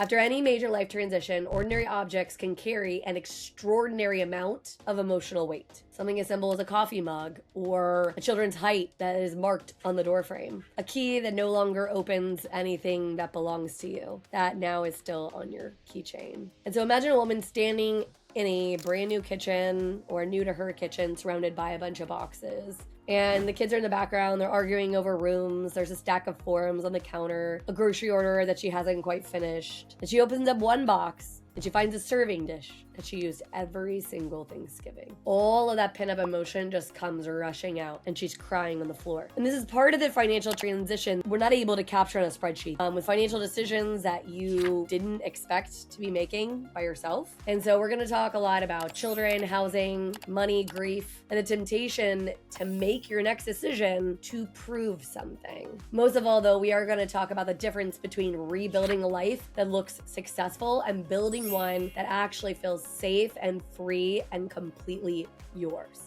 After any major life transition, ordinary objects can carry an extraordinary amount of emotional weight. Something as simple as a coffee mug or a children's height that is marked on the doorframe. A key that no longer opens anything that belongs to you, that now is still on your keychain. And so imagine a woman standing in a brand new kitchen or new to her kitchen surrounded by a bunch of boxes. And the kids are in the background, they're arguing over rooms, there's a stack of forms on the counter, a grocery order that she hasn't quite finished. And she opens up one box and she finds a serving dish that she used every single Thanksgiving. All of that pent-up emotion just comes rushing out and she's crying on the floor. And this is part of the financial transition we're not able to capture on a spreadsheet with financial decisions that you didn't expect to be making by yourself. And so we're gonna talk a lot about children, housing, money, grief, and the temptation to make your next decision to prove something. Most of all though, we are gonna talk about the difference between rebuilding a life that looks successful and building one that actually feels safe and free and completely yours.